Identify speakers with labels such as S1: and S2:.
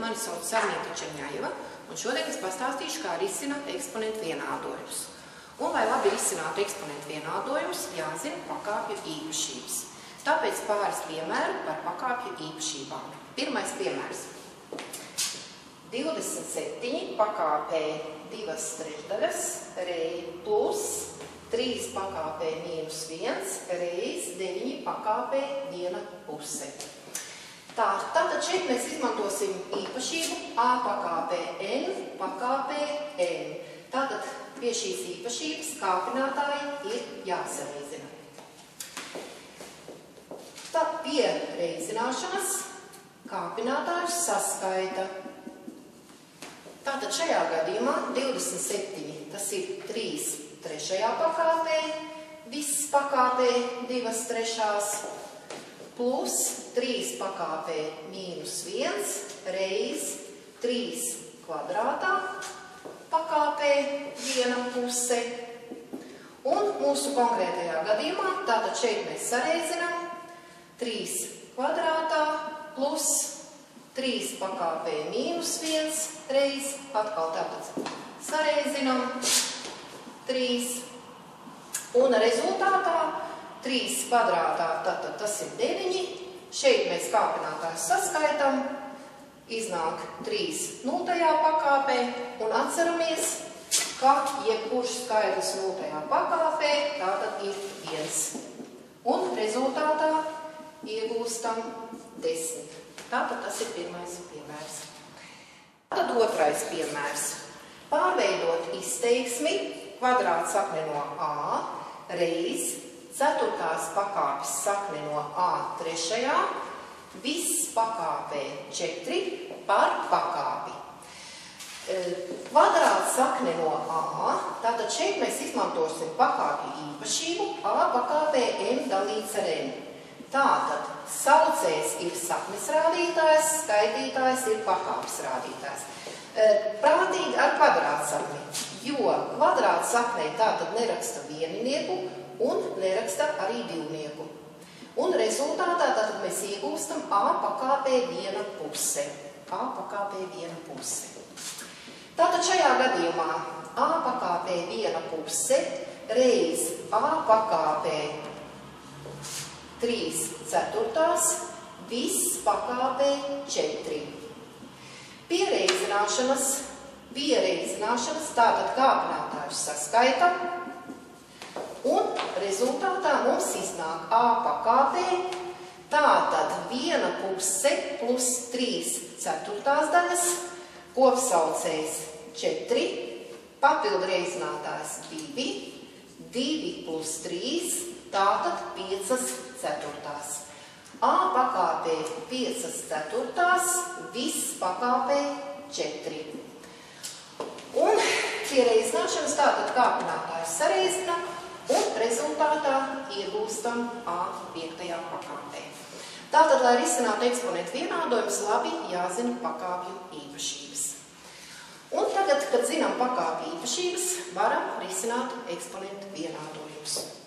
S1: mani sauc Sarmīta Čerņājeva, un šodien es pastāstīšu, kā risināt eksponentu vienādojumus. Un, lai labi risinātu eksponentu vienādojumus, jāzina pakāpju īpašības. Tāpēc pāris piemēru par pakāpju īpašībām. Pirmais piemērs. 27 pakāpē 2/3 plus 3 pakāpē mīnus 1 reiz 9 pakāpē 1/2. Tātad šeit mēs izmantosim īpašību a pakāpē n pakāpē n. Tātad pie šīs īpašības kāpinātāji ir jāsareizina. Tad pie reizināšanas kāpinātājus saskaita. Tātad šajā gadījumā 27, tas ir 3/3 pakāpē, viss pakāpē 2/3 plus 3 pakāpē mīnus 1 reiz 3 kvadrātā pakāpē 1/2. Un mūsu konkrētajā gadījumā, tātad šeit mēs sareizinām 3 kvadrātā plus 3 pakāpē mīnus 1 reiz, atkal tātad sareizinām 3. Un rezultātā 3 kvadrātā, tātad tas ir 9. Šeit mēs kāpinātājus saskaitam, iznāk 3 0. pakāpē un atceramies, ka jebkurš skaitlis 0. pakāpē, tātad ir 1. Un rezultātā iegūstam 10. Tātad tas ir pirmais piemērs. Tad otrais piemērs. Pārveidot izteiksmi kvadrāta sakne no a reiz 4. pakāpes sakne no a3, viss pakāpē 4 par pakāpi. Kvadrāta sakne no a, tātad šeit mēs izmantosim pakāpju īpašību a pakāpē m dalīts ar n. Tātad saucējs ir saknes rādītājs, skaitītājs ir pakāpes rādītājs. Prātīgi ar kvadrāta sakni, jo kvadrāta saknei tātad neraksta vieninieku un neraksta arī divnieku. Un rezultātā tātad mēs iegūstam a pakāpē 1/2. A pakāpē 1/2. Tātad šajā gadījumā a pakāpē 1/2 reiz a pakāpē 3/4, viss pakāpē 4. Pie reizināšanas tātad kāpinātājus saskaita, un rezultātā mums iznāk a pakāpē, tātad 1/2 plus 3/4 daļas, kopsaucējs 4, papildu reizinātājs 2, 2 plus 3, tātad 5/4. A pakāpē 5/4, viss pakāpē 4. Un pie reizināšanas tātad kāpinātājus sareizina, un rezultātā iegūstam A 5. pakāpē. Tātad, lai risinātu eksponentu vienādojumus, labi jāzina pakāpju īpašības. Un tagad, kad zinām pakāpju īpašības, varam risināt eksponentu vienādojumus.